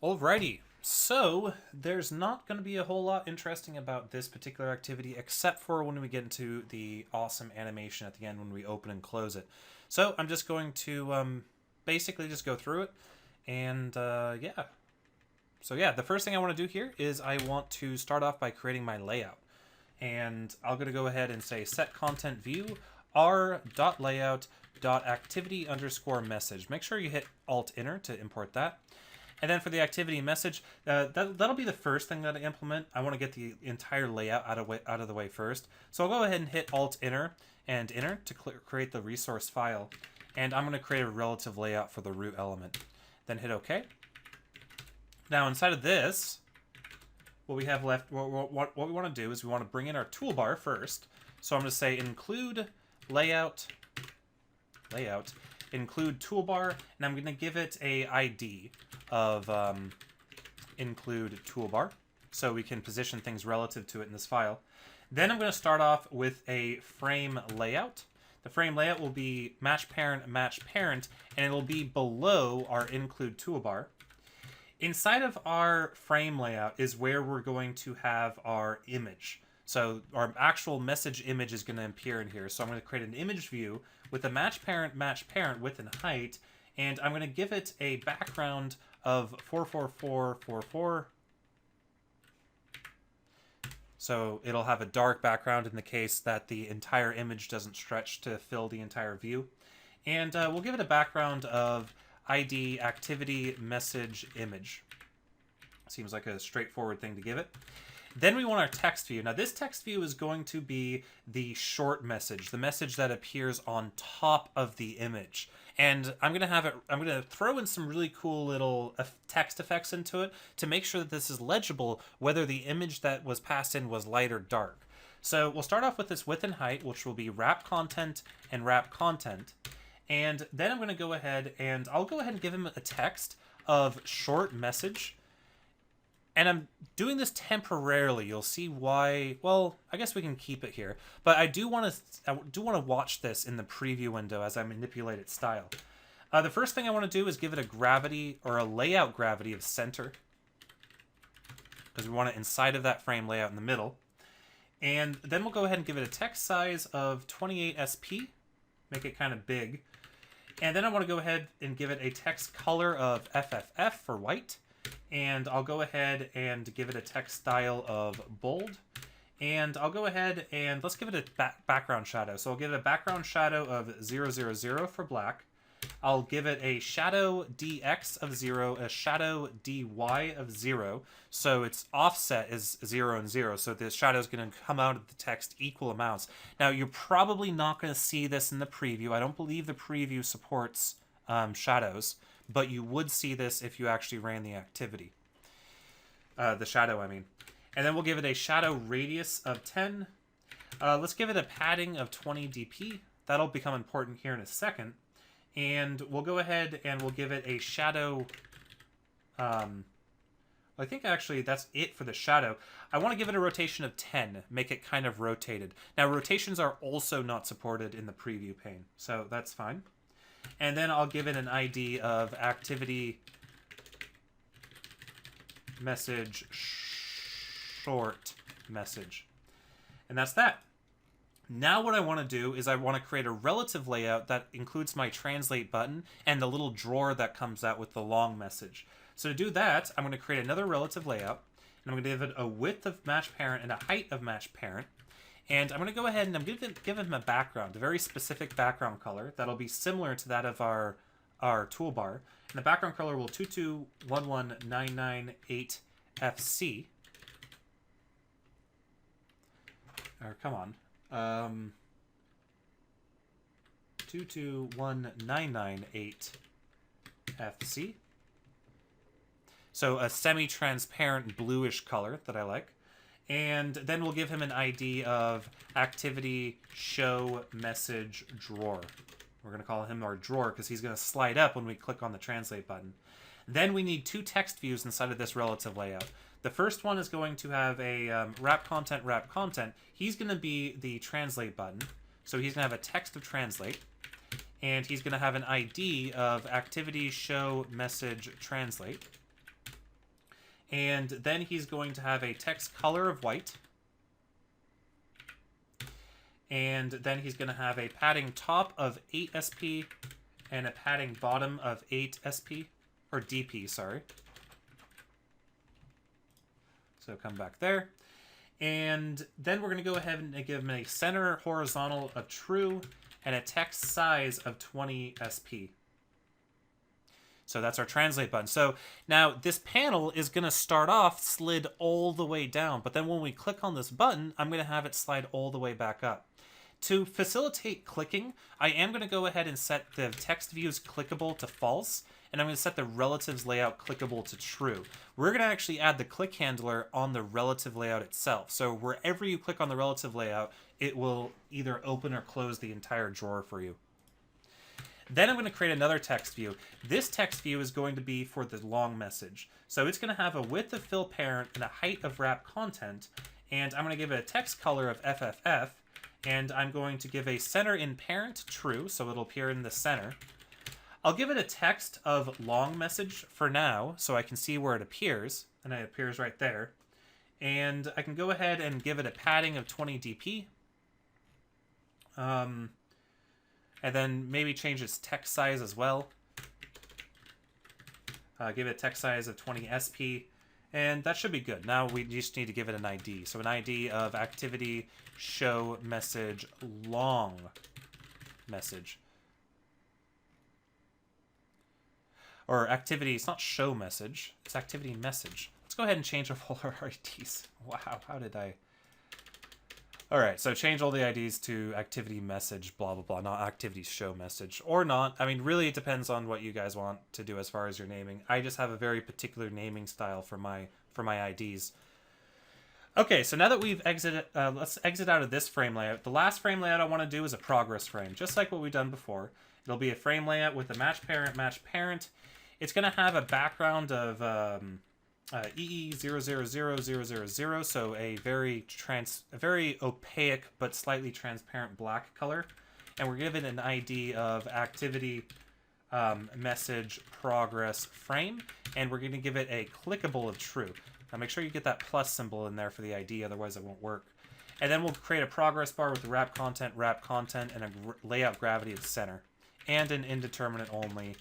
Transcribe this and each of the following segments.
Alrighty, so there's not going to be a whole lot interesting about this particular activity except for when we get into the awesome animation at the end when we open and close it. So I'm just going to basically just go through it, and yeah. So yeah, the first thing I want to do here is I want to start off by creating my layout. And I'm going to go ahead and say set content view r.layout.activity underscore message. Make sure you hit Alt Enter to import that. And then for the activity message, that'll be the first thing that I implement. I want to get the entire layout out of the way first. So I'll go ahead and hit Alt Enter and Enter to create the resource file. And I'm going to create a relative layout for the root element. Then hit OK. Now inside of this, what we have left, what we want to do is we want to bring in our toolbar first. So I'm going to say include layout, include toolbar, and I'm going to give it a ID of include toolbar, so we can position things relative to it in this file. Then I'm going to start off with a frame layout. The frame layout will be match parent, and it'll be below our include toolbar. Inside of our frame layout is where we're going to have our image. So our actual message image is going to appear in here. So I'm going to create an image view with a match parent, width and height, and I'm going to give it a background of 44444. So it'll have a dark background in the case that the entire image doesn't stretch to fill the entire view. And we'll give it a background of ID activity message image. Seems like a straightforward thing to give it. Then we want our text view. Now this text view is going to be the short message, the message that appears on top of the image. And I'm going to throw in some really cool little text effects into it to make sure that this is legible, whether the image that was passed in was light or dark. So we'll start off with this width and height, which will be wrap content and wrap content. And then I'm going to go ahead and I'll go ahead and give him a text of short message. And I'm doing this temporarily. You'll see why. Well, I guess we can keep it here. But I do want to watch this in the preview window as I manipulate its style. The first thing I want to do is give it a gravity or a layout gravity of center, because we want it inside of that frame layout in the middle. And then we'll go ahead and give it a text size of 28 SP, make it kind of big. And then I want to go ahead and give it a text color of FFF for white. And I'll go ahead and give it a text style of bold. And I'll go ahead and let's give it a background shadow. So I'll give it a background shadow of 000 for black. I'll give it a shadow DX of 0, a shadow DY of 0. So its offset is 0 and 0. So the shadow is going to come out of the text equal amounts. Now, you're probably not going to see this in the preview. I don't believe the preview supports shadows, but you would see this if you actually ran the activity. The shadow, I mean. And then we'll give it a shadow radius of 10. Let's give it a padding of 20 dp. That'll become important here in a second. And we'll go ahead and we'll give it a shadow. I think actually that's it for the shadow. I want to give it a rotation of 10, make it kind of rotated. Now, rotations are also not supported in the preview pane, so that's fine. And then I'll give it an ID of activity message short message. And that's that. Now what I want to do is I want to create a relative layout that includes my translate button and the little drawer that comes out with the long message. So to do that, I'm going to create another relative layout, and I'm going to give it a width of match parent and a height of match parent. And I'm going to go ahead and I'm going to give him a background, a very specific background color that'll be similar to that of our toolbar. And the background color will 2211998FC. Or come on. 221998FC. So a semi-transparent bluish color that I like. And then we'll give him an ID of activity show message drawer. We're going to call him our drawer because he's going to slide up when we click on the translate button. Then we need two text views inside of this relative layout. The first one is going to have a wrap content. He's going to be the translate button. So he's going to have a text of translate. And he's going to have an ID of activity show message translate. And then he's going to have a text color of white. And then he's going to have a padding top of 8 SP and a padding bottom of 8 SP, or DP, sorry. So come back there. And then we're going to go ahead and give him a center horizontal of true and a text size of 20 SP. So that's our translate button. So now this panel is going to start off slid all the way down, but then when we click on this button, I'm going to have it slide all the way back up. To facilitate clicking, I am going to go ahead and set the text views clickable to false, and I'm going to set the relatives layout clickable to true. We're going to actually add the click handler on the relative layout itself. So wherever you click on the relative layout, it will either open or close the entire drawer for you. Then I'm going to create another text view. This text view is going to be for the long message. So it's going to have a width of fill parent and a height of wrap content, and I'm going to give it a text color of FFF, and I'm going to give a center in parent true, so it'll appear in the center. I'll give it a text of long message for now, so I can see where it appears, and it appears right there. And I can go ahead and give it a padding of 20 DP. And then maybe change its text size as well. Give it a text size of 20 SP. And that should be good. Now we just need to give it an ID. So an ID of activity show message long message. Or activity, it's not show message, it's activity message. Let's go ahead and change all our IDs. Wow, how did I... Alright, so change all the IDs to activity message, blah, blah, blah, not activity show message. Or not. I mean, really, it depends on what you guys want to do as far as your naming. I just have a very particular naming style for my IDs. Okay, so now that we've exited, let's exit out of this frame layout. The last frame layout I want to do is a progress frame, just like what we've done before. It'll be a frame layout with a match parent. It's going to have a background of EE000000, so a very opaque but slightly transparent black color. And we're given an ID of activity message progress frame, and we're going to give it a clickable of true. Now make sure you get that plus symbol in there for the ID, otherwise it won't work. And then we'll create a progress bar with wrap content, and a layout gravity of center, and an indeterminate only.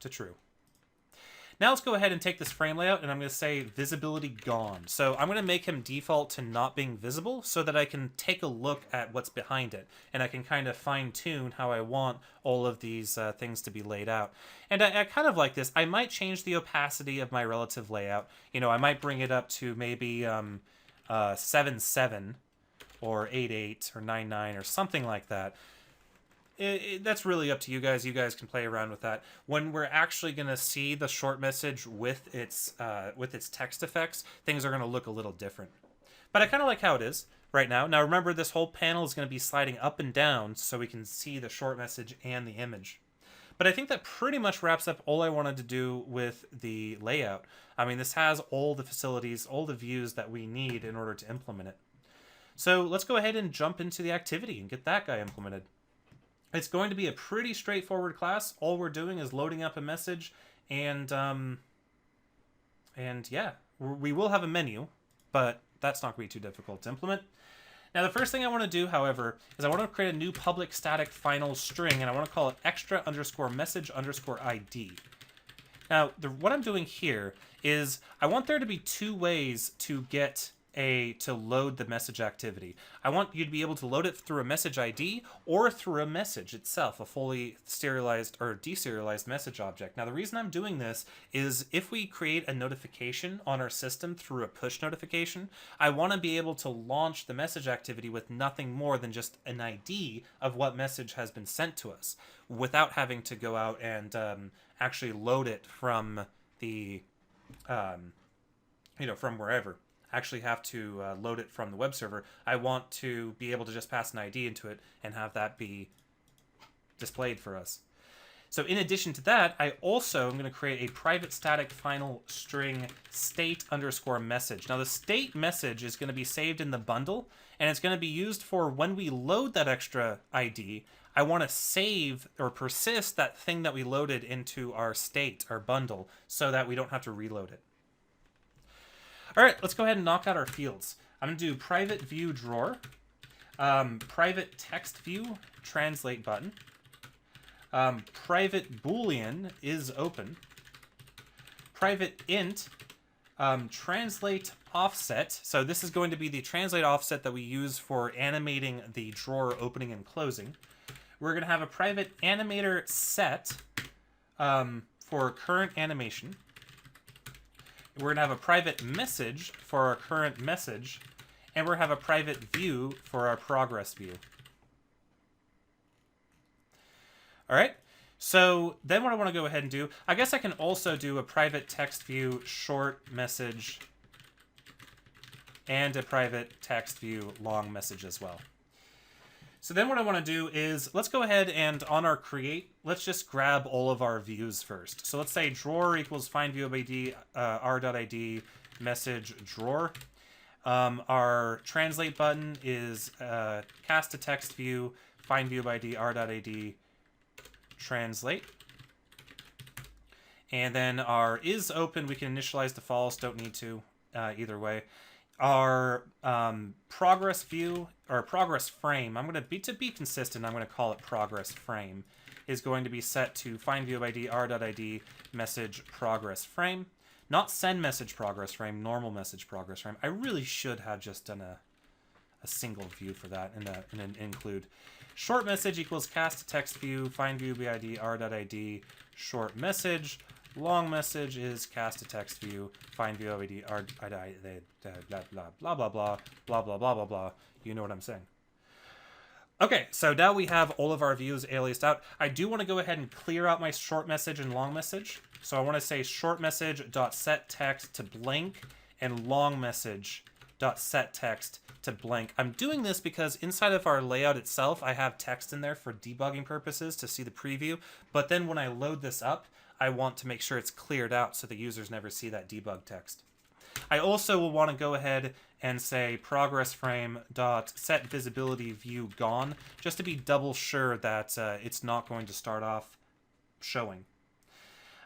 To true. Now let's go ahead and take this frame layout, and I'm going to say visibility gone. So I'm going to make him default to not being visible so that I can take a look at what's behind it, and I can kind of fine tune how I want all of these things to be laid out. And I kind of like this. I might change the opacity of my relative layout. You know, I might bring it up to maybe 7.7 or 8.8 or 9.9 or something like that. That's really up to you guys. You guys can play around with that. When we're actually going to see the short message with its text effects, things are going to look a little different. But I kind of like how it is right now. Now remember, this whole panel is going to be sliding up and down so we can see the short message and the image. But I think that pretty much wraps up all I wanted to do with the layout. I mean, this has all the facilities, all the views that we need in order to implement it. So let's go ahead and jump into the activity and get that guy implemented. It's going to be a pretty straightforward class. All we're doing is loading up a message, and yeah, we will have a menu, but that's not going to be too difficult to implement. Now, the first thing I want to do, however, is I want to create a new public static final string, and I want to call it extra_message_ID. Now, what I'm doing here is I want there to be two ways to get to load the message activity. I want you to be able to load it through a message ID or through a message itself, a fully serialized or deserialized message object. Now, the reason I'm doing this is if we create a notification on our system through a push notification, I want to be able to launch the message activity with nothing more than just an ID of what message has been sent to us without having to go out and actually load it from the, from wherever. Actually have to load it from the web server. I want to be able to just pass an ID into it and have that be displayed for us. So in addition to that, I also am going to create a private static final string state_message. Now the state message is going to be saved in the bundle, and it's going to be used for when we load that extra ID. I want to save or persist that thing that we loaded into our state, our bundle, so that we don't have to reload it. All right, let's go ahead and knock out our fields. I'm going to do private view drawer, private text view translate button, private boolean is open, private int translate offset. So this is going to be the translate offset that we use for animating the drawer opening and closing. We're going to have a private animator set for current animation. We're going to have a private message for our current message. And we're going to have a private view for our progress view. All right. So then what I want to go ahead and do, I guess I can also do a private text view short message and a private text view long message as well. So then what I want to do is, let's go ahead and on our create, let's just grab all of our views first. So let's say drawer equals find view ID, r.id message drawer. Our translate button is cast to text view, find view ID, r.id translate. And then our is open, we can initialize to false, don't need to either way. Our progress view, or progress frame, to be consistent, I'm going to call it progress frame, is going to be set to find view ID, r.id message progress frame. Not send message progress frame, normal message progress frame. I really should have just done a single view for that in an include. Short message equals cast to text view, find view BID, r.id, short message. Long message is cast to text view, find view ID, r.id, blah, blah, blah, blah, blah, blah, blah, blah, blah, blah. You know what I'm saying. Okay, so now we have all of our views aliased out. I do want to go ahead and clear out my short message and long message. So I want to say short message dot set text to blank and long message dot set text to blank. I'm doing this because inside of our layout itself, I have text in there for debugging purposes to see the preview. But then when I load this up, I want to make sure it's cleared out so the users never see that debug text. I also will want to go ahead and say progress frame dot set visibility view gone, just to be double sure that it's not going to start off showing.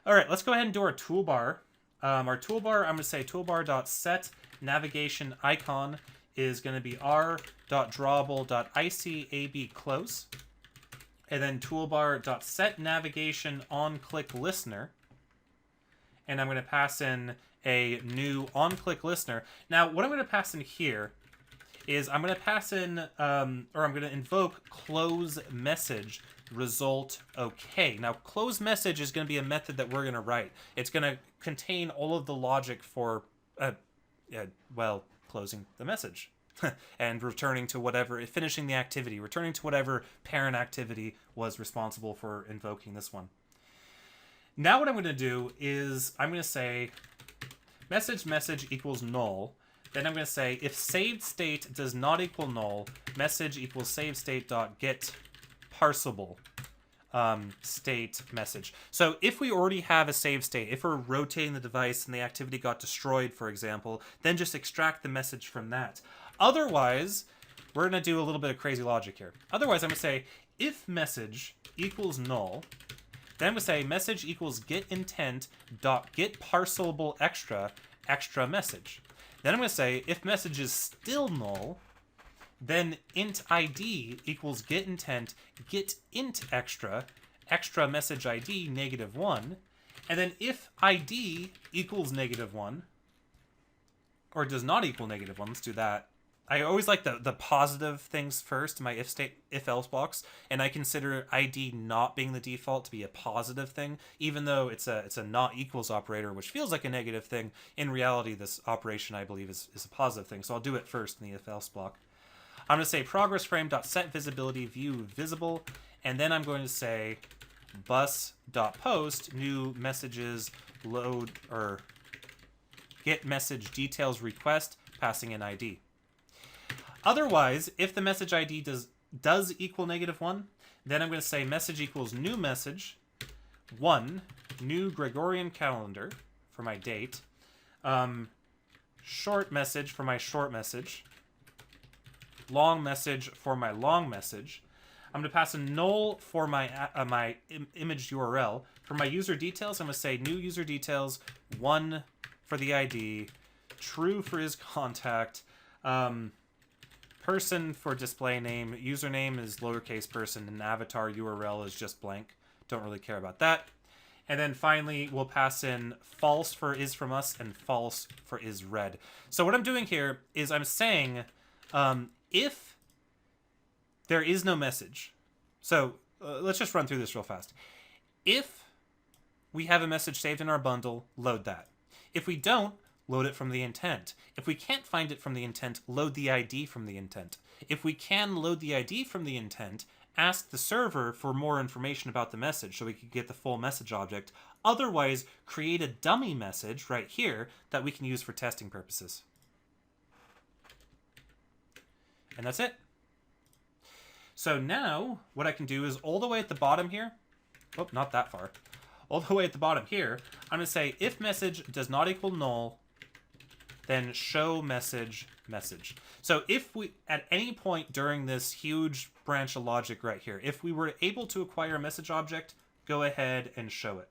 All right, let's go ahead and do our toolbar. Our toolbar, I'm going to say toolbar dot set navigation icon is going to be r.drawable.icab close. And then toolbar dot set navigation on click listener. And I'm going to pass in a new on click listener. Now, what I'm going to pass in here is I'm going to pass in, or I'm going to invoke close message result OK. Now, close message is going to be a method that we're going to write. It's going to contain all of the logic for, well, closing the message and returning to whatever, finishing the activity, returning to whatever parent activity was responsible for invoking this one. Now what I'm going to do is I'm going to say message equals null. Then I'm going to say if saved state does not equal null, message equals save state dot get parsable state message. So if we already have a save state, if we're rotating the device and the activity got destroyed, for example, then just extract the message from that. Otherwise, we're going to do a little bit of crazy logic here. Otherwise, I'm going to say if message equals null, then I'm going to say message equals get intent dot get parsable extra message. Then I'm going to say if message is still null, then int id equals get intent get int extra message id -1. And then if id equals -1, or does not equal -1, let's do that. I always like the positive things first in my if else box, and I consider ID not being the default to be a positive thing, even though it's a not equals operator, which feels like a negative thing. In reality, this operation, I believe, is a positive thing, so I'll do it first in the if else block. I'm going to say progress frame dot set visibility view visible, and then I'm going to say bus dot post new messages load or get message details request passing in ID. Otherwise, if the message ID does equal -1, then I'm going to say message equals new message 1 new Gregorian calendar for my date, short message for my short message, long message for my long message. I'm going to pass a null for my image URL. For my user details, I'm going to say new user details, 1 for the ID, true for his contact, person for display name, username is lowercase person, and avatar URL is just blank. Don't really care about that. And then finally, we'll pass in false for is from us and false for is read. So what I'm doing here is I'm saying if there is no message, so let's just run through this real fast. If we have a message saved in our bundle, load that. If we don't, load it from the intent. If we can't find it from the intent, load the ID from the intent. If we can load the ID from the intent, ask the server for more information about the message so we can get the full message object. Otherwise, create a dummy message right here that we can use for testing purposes. And that's it. So now what I can do is all the way at the bottom here, oh, not that far, all the way at the bottom here, I'm going to say if message does not equal null, then show message message. So if we, at any point during this huge branch of logic right here, if we were able to acquire a message object, go ahead and show it.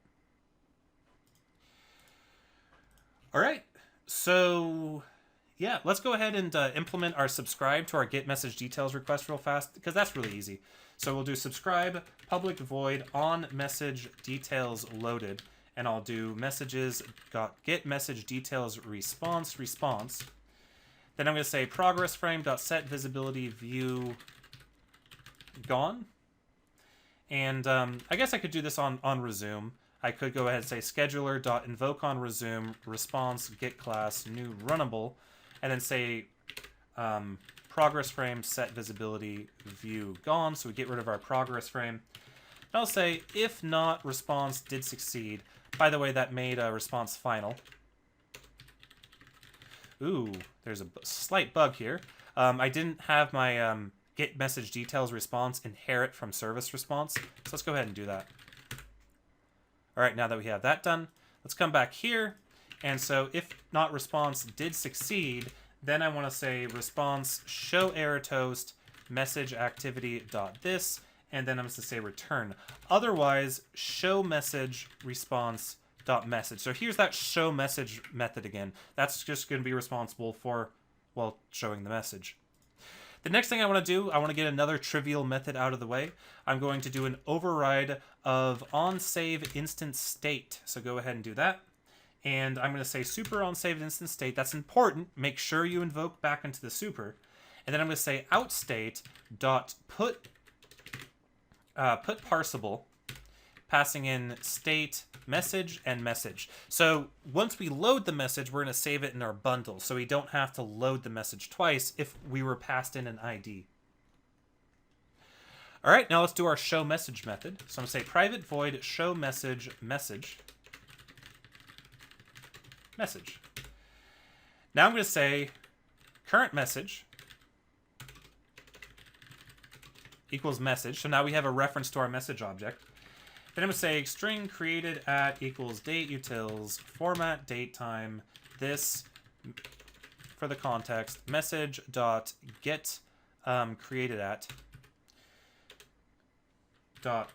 All right, so yeah, let's go ahead and implement our subscribe to our get message details request real fast, because that's really easy. So we'll do subscribe public void on message details loaded, and I'll do messages dot get message details response. Then I'm going to say progress frame dot set visibility view gone. And I guess I could do this on resume. I could go ahead and say scheduler dot invoke on resume response get class new runnable, and then say progress frame set visibility view gone. So we get rid of our progress frame. And I'll say if not response did succeed. By the way, that made a response final. Ooh, there's a slight bug here. I didn't have my get message details response inherit from service response. So let's go ahead and do that. All right, now that we have that done, let's come back here. And so if not response did succeed, then I want to say response show error toast message activity dot this, and then I'm going to say return. Otherwise, show message response dot message. So here's that show message method again. That's just going to be responsible for, well, showing the message. The next thing I want to do, I want to get another trivial method out of the way. I'm going to do an override of onSave instance state. So go ahead and do that. And I'm going to say super onSaved instance state. That's important. Make sure you invoke back into the super. And then I'm going to say outstate dot put parsable, passing in state message and message. So once we load the message, we're going to save it in our bundle, so we don't have to load the message twice if we were passed in an ID. All right, now let's do our show message method. So I'm going to say private void show message message. Now I'm going to say current message equals message. So now we have a reference to our message object. Then I'm going to say string created at equals date utils format date time this for the context message dot get created at dot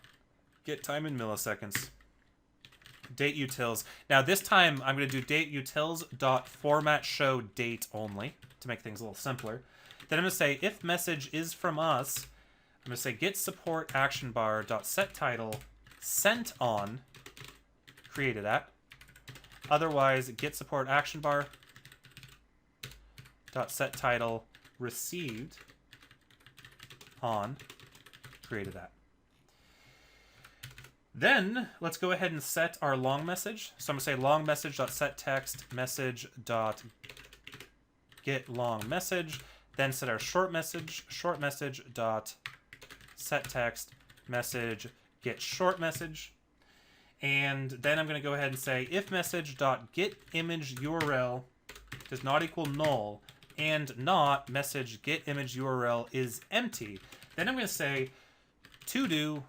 get time in milliseconds date utils. Now this time I'm going to do date utils dot format show date only to make things a little simpler. Then I'm going to say if message is from us, I'm going to say get support action bar dot set title sent on created at. Otherwise, get support action bar dot set title received on created at. Then let's go ahead and set our long message. So I'm going to say long message dot set text message dot get long message. Then set our short message dot set text message get short message. And then I'm going to go ahead and say if message dot get image URL does not equal null and not message get image URL is empty. Then I'm going to say to do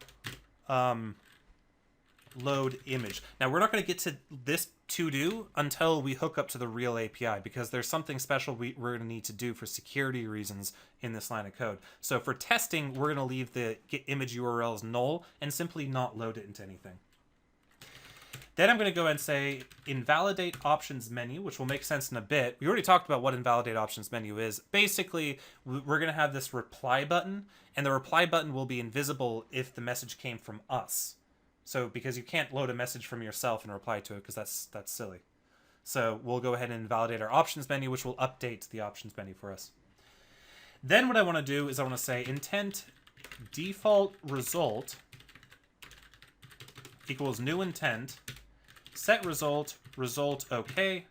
load image. Now we're not going to get to this to do until we hook up to the real API, because there's something special we're going to need to do for security reasons in this line of code. So for testing, we're going to leave the get image URLs null and simply not load it into anything. Then I'm going to go and say invalidate options menu, which will make sense in a bit. We already talked about what invalidate options menu is. Basically, we're going to have this reply button, and the reply button will be invisible if the message came from us. So because you can't load a message from yourself and reply to it, because that's silly. So we'll go ahead and invalidate our options menu, which will update the options menu for us. Then what I want to do is I want to say intent default result equals new intent. Set result, result okay,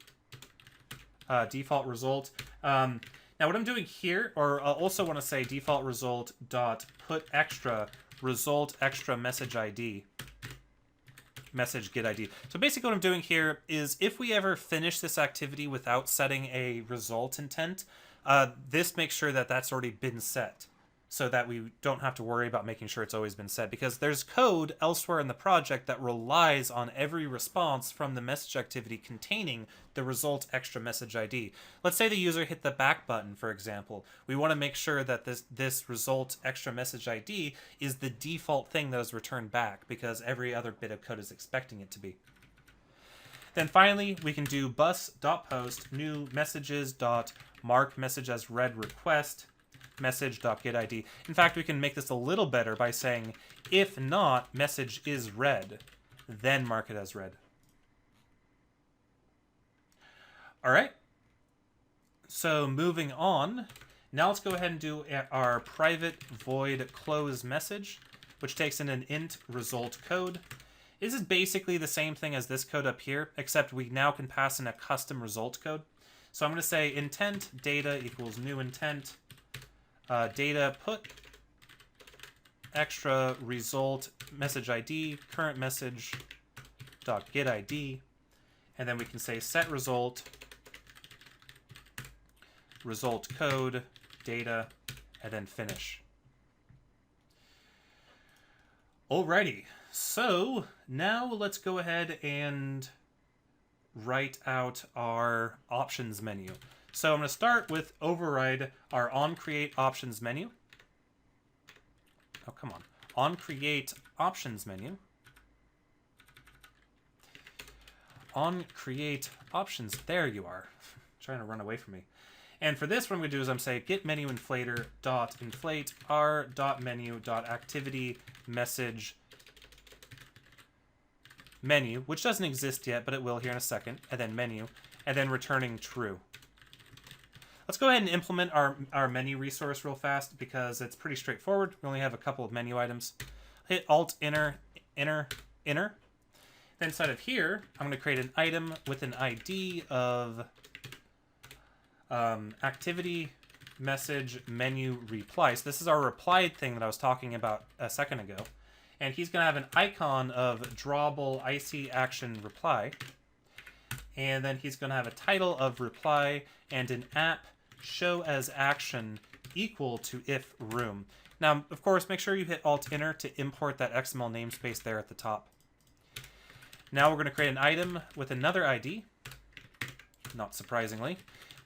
default result. Now what I'm doing here, or I also want to say default result dot put extra result extra message ID, message get ID. So basically what I'm doing here is if we ever finish this activity without setting a result intent, this makes sure that that's already been set, so that we don't have to worry about making sure it's always been set, because there's code elsewhere in the project that relies on every response from the message activity containing the result extra message ID. Let's say the user hit the back button, for example. We want to make sure that this result extra message ID is the default thing that is returned back, because every other bit of code is expecting it to be. Then finally, we can do bus.post new messages.mark message as read request message.getID. In fact, we can make this a little better by saying, if not message is read, then mark it as read. All right. So moving on, now let's go ahead and do our private void close message, which takes in an int result code. This is basically the same thing as this code up here, except we now can pass in a custom result code. So I'm going to say intent data equals new intent data put extra result message ID current message dot get ID, and then we can say set result result code data, and then finish. Alrighty, so now let's go ahead and write out our options menu. So I'm going to start with override our onCreate options menu. Oh, come on. onCreate options menu. onCreate options. There you are. Trying to run away from me. And for this, what I'm going to do is I'm saying get menu inflator dot inflate r dot menu dot activity message menu, which doesn't exist yet, but it will here in a second, and then menu, and then returning true. Let's go ahead and implement our menu resource real fast, because it's pretty straightforward. We only have a couple of menu items. Hit Alt, Enter. Then inside of here, I'm going to create an item with an ID of activity message menu reply. So this is our replied thing that I was talking about a second ago. And he's going to have an icon of drawable icy action reply. And then he's going to have a title of reply and an app show as action equal to if room. Now, of course, make sure you hit Alt-Enter to import that XML namespace there at the top. Now we're going to create an item with another ID, not surprisingly,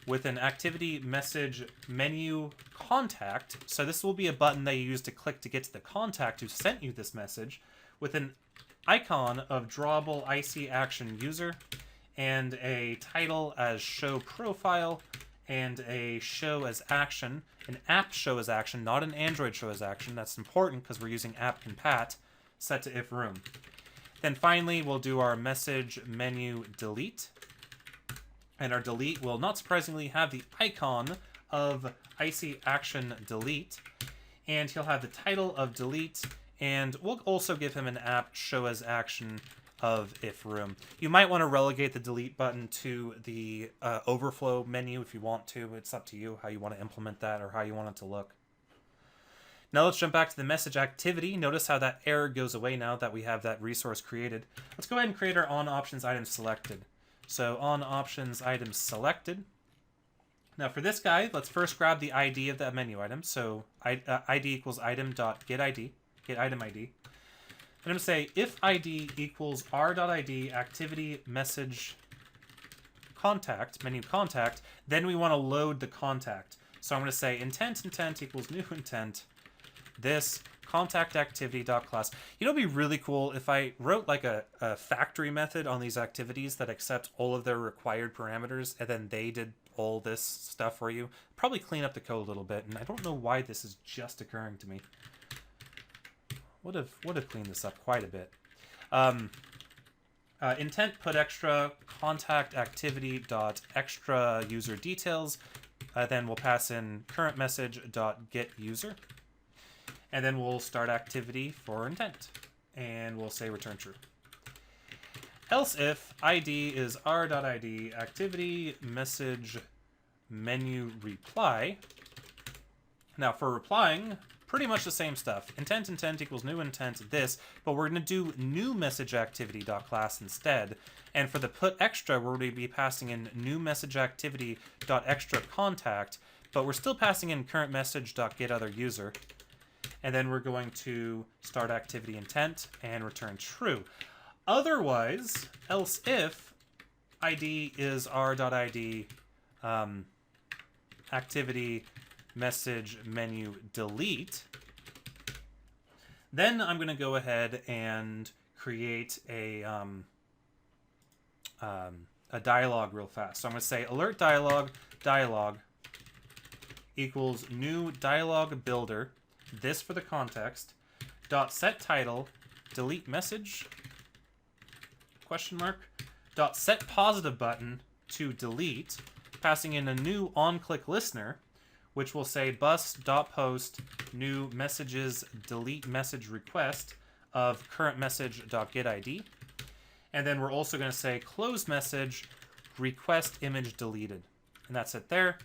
with an activity message menu contact. So this will be a button that you use to click to get to the contact who sent you this message, with an icon of drawable icy action user and a title as show profile and a show as action, an app show as action, not an Android show as action. That's important because we're using app compat set to if room. Then finally, we'll do our message menu delete. And our delete will, not surprisingly, have the icon of icy action delete. And he'll have the title of delete. And we'll also give him an app show as action of if room. You might want to relegate the delete button to the overflow menu if you want to. It's up to you how you want to implement that or how you want it to look. Now let's jump back to the message activity. Notice how that error goes away now that we have that resource created. Let's go ahead and create our on options item selected. So on options item selected. Now for this guy, let's first grab the ID of that menu item. So ID equals item.getID, get item ID. I'm going to say if ID equals r.id activity message contact, menu contact, then we want to load the contact. So I'm going to say intent equals new intent, this contact activity dot class. You know, it'd be really cool if I wrote like a factory method on these activities that accepts all of their required parameters, and then they did all this stuff for you. Probably clean up the code a little bit, and I don't know why this is just occurring to me. Would have cleaned this up quite a bit. Intent put extra contact activity dot extra user details. Then we'll pass in current message dot get user. And then we'll start activity for intent. And we'll say return true. Else if ID is r.id activity message menu reply. Now for replying, pretty much the same stuff. Intent equals new intent this, but we're going to do new message activity dot class instead. And for the put extra, we're going to be passing in new message activity dot extra contact, but we're still passing in current message dot get other user. And then we're going to start activity intent and return true. Otherwise, else if ID is r.id activity message menu delete, then I'm going to go ahead and create a dialog real fast. So I'm going to say alert dialog equals new dialog builder, this for the context, dot set title, delete message, question mark, dot set positive button to delete, passing in a new on-click listener, which will say bus.post new messages delete message request of current message dot get ID. And then we're also going to say close message request image deleted. And that's it there.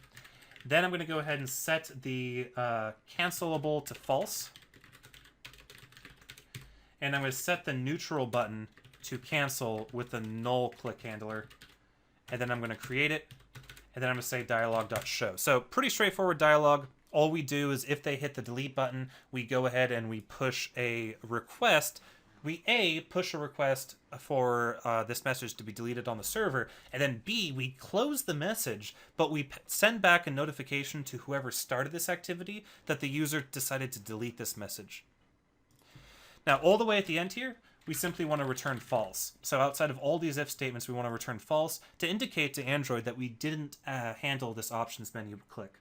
Then I'm going to go ahead and set the cancelable to false. And I'm going to set the neutral button to cancel with the null click handler. And then I'm going to create it. And then I'm going to say dialog.show. So pretty straightforward dialog. All we do is if they hit the delete button, we go ahead and we push a request. We push a request for this message to be deleted on the server, and then B, we close the message, but we send back a notification to whoever started this activity that the user decided to delete this message. Now, all the way at the end here, we simply want to return false. So outside of all these if statements, we want to return false to indicate to Android that we didn't handle this options menu click.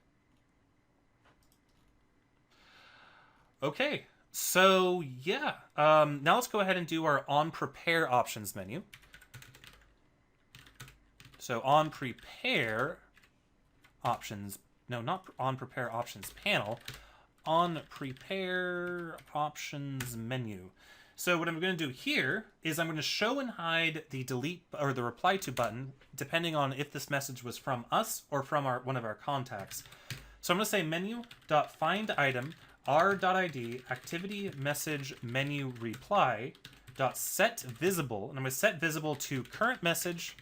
Okay. So yeah, now let's go ahead and do our on prepare options menu. So on prepare options, no, not on prepare options panel, on prepare options menu. So what I'm going to do here is I'm going to show and hide the delete or the reply to button, depending on if this message was from us or from one of our contacts. So I'm going to say menu.find item r.id activity message menu reply dot set visible, and I'm going to set visible to current message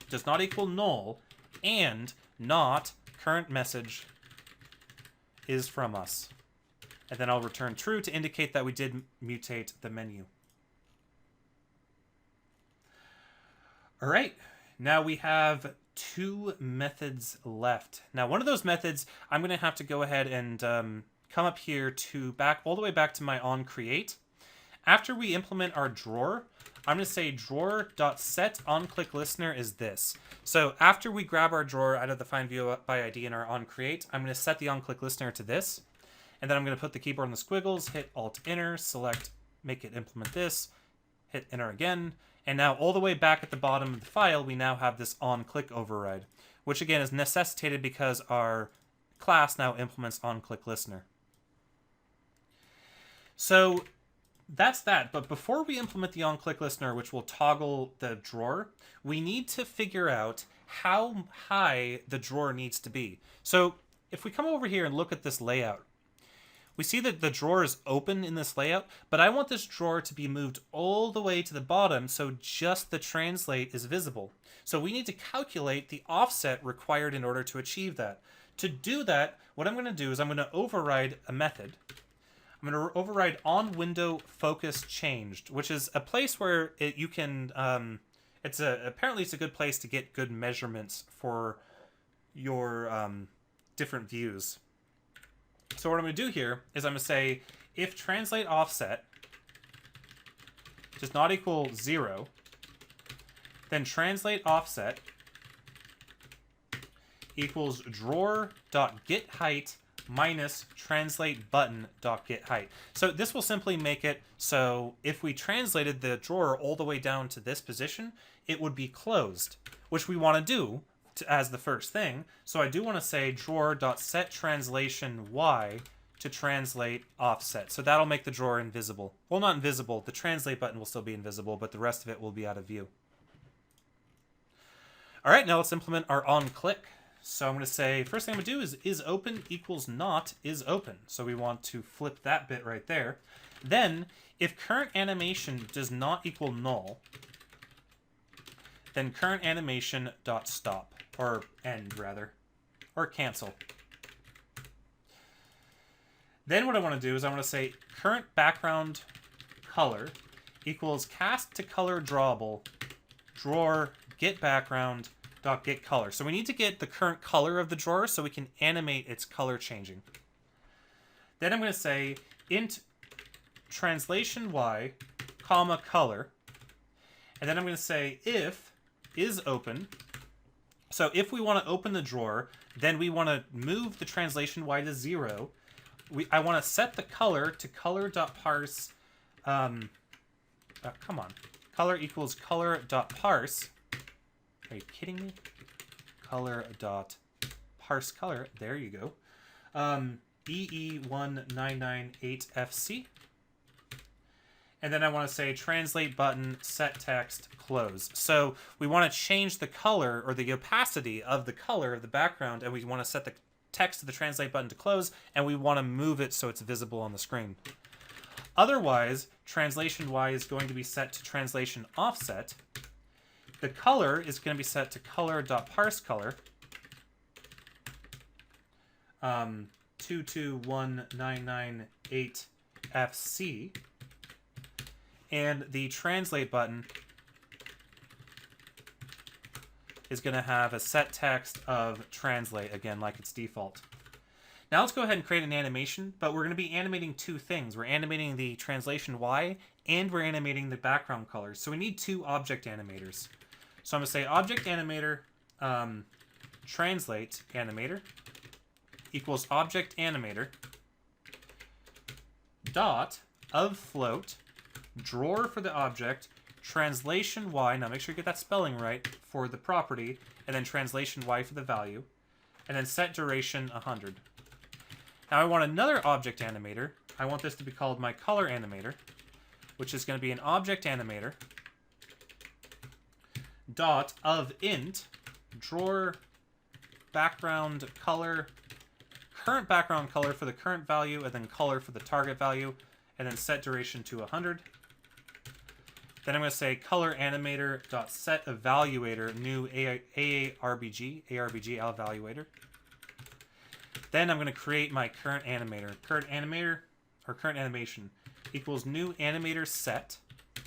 does not equal null and not current message is from us. And then I'll return true to indicate that we did mutate the menu. All right, now we have two methods left. Now, one of those methods, I'm going to have to go ahead and come up here to all the way back to my on_create. After we implement our drawer, I'm going to say drawer.setOnClickListener is this. So after we grab our drawer out of the find view by ID in our onCreate, I'm going to set the onClickListener to this. And then I'm going to put the keyboard on the squiggles, hit Alt-Enter, select, make it implement this, hit Enter again. And now all the way back at the bottom of the file, we now have this onClick override, which again is necessitated because our class now implements onClickListener. So that's that. But before we implement the onClickListener, which will toggle the drawer, we need to figure out how high the drawer needs to be. So if we come over here and look at this layout, we see that the drawer is open in this layout, but I want this drawer to be moved all the way to the bottom so just the translate is visible. So we need to calculate the offset required in order to achieve that. To do that, what I'm going to do is I'm going to override a method. I'm going to override on window focus changed, which is a place where you can. Apparently it's a good place to get good measurements for your different views. So what I'm going to do here is I'm going to say if translate offset does not equal 0, then translate offset equals drawer.getHeight minus translate button.getHeight. So this will simply make it so if we translated the drawer all the way down to this position, it would be closed, which we want to do as the first thing. So I do want to say drawer.setTranslationY to translate offset. So that'll make the drawer invisible. Well, not invisible. The translate button will still be invisible, but the rest of it will be out of view. All right, now let's implement our onClick. So I'm going to say, first thing I'm going to do is open equals not is open. So we want to flip that bit right there. Then, if current animation does not equal null, then current animation dot stop, or end rather, or cancel. Then what I want to do is I want to say current background color equals cast to color drawable drawer get background dot get color. So we need to get the current color of the drawer so we can animate its color changing. Then I'm going to say int translation y comma color, and then I'm going to say if is open. So if we want to open the drawer, then we want to move the translation y to 0. I want to set the color to color.parse. Come on, color equals color.parse. Are you kidding me? Color.parse color. There you go. EE1998FC. And then I want to say translate button set text close. So we want to change the color or the opacity of the color of the background, and we want to set the text of the translate button to close, and we want to move it so it's visible on the screen. Otherwise, translation Y is going to be set to translation offset. The color is going to be set to color.parseColor 221998FC, and the translate button is going to have a set text of translate, again, like its default. Now let's go ahead and create an animation, but we're going to be animating two things. We're animating the translation Y, and we're animating the background colors. So we need two object animators. So I'm going to say object animator translate animator equals object animator dot of float drawer for the object translation Y. Now make sure you get that spelling right for the property, and then translation Y for the value, and then set duration 100. Now I want another object animator. I want this to be called my color animator, which is going to be an object animator dot of int drawer background color current background color for the current value, and then color for the target value, and then set duration to 100. Then I'm going to say color animator dot set evaluator new ARBG evaluator. Then I'm going to create my current animator. Current animation equals new animator set. I'm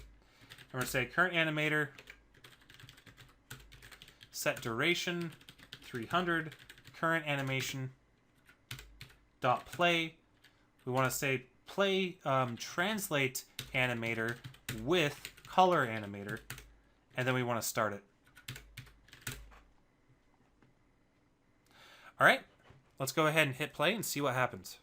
going to say current animator set duration 300 current animation dot play. We want to say play translate animator with color animator, and then we want to start it. All right, let's go ahead and hit play and see what happens.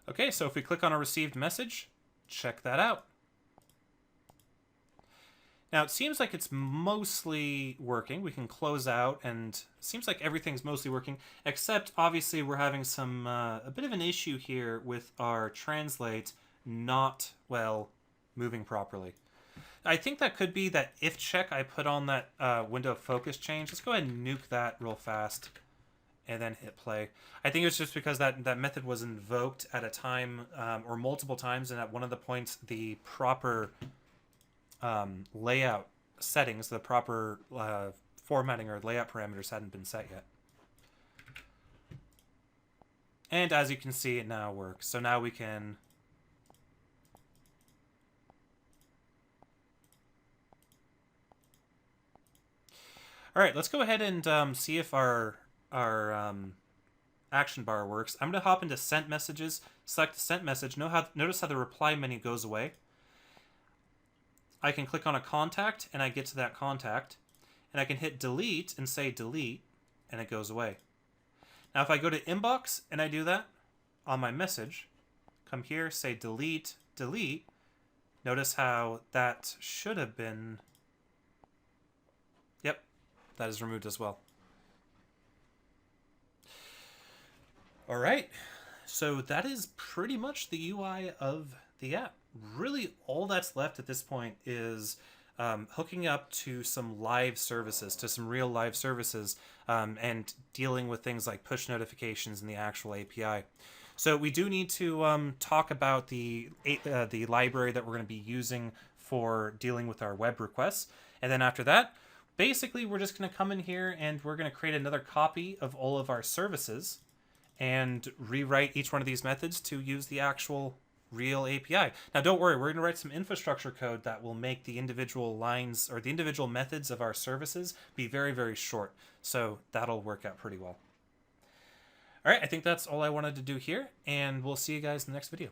Okay, so if we click on a received message, check that out. Now it seems like it's mostly working. We can close out, and it seems like everything's mostly working, except obviously we're having some a bit of an issue here with our translate not, well, moving properly. I think that could be that if check I put on that window focus change. Let's go ahead and nuke that real fast and then hit play. I think it's just because that method was invoked at a time or multiple times, and at one of the points the proper layout settings, the proper formatting or layout parameters hadn't been set yet. And as you can see, it now works. So now we can all right, let's go ahead and see if our action bar works. I'm going to hop into sent messages, select the sent message. Notice how the reply menu goes away. I can click on a contact and I get to that contact, and I can hit delete and say delete, and it goes away. Now if I go to inbox and I do that on my message, come here, say delete, delete, notice how that should have been, yep, that is removed as well. All right, so that is pretty much the UI of the app. Really, all that's left at this point is hooking up to some live services, to some real live services, and dealing with things like push notifications in the actual API. So we do need to talk about the library that we're going to be using for dealing with our web requests. And then after that, basically, we're just going to come in here and we're going to create another copy of all of our services and rewrite each one of these methods to use the actual real API. Now, don't worry, we're going to write some infrastructure code that will make the individual lines or the individual methods of our services be very, very short. So that'll work out pretty well. All right, I think that's all I wanted to do here, and we'll see you guys in the next video.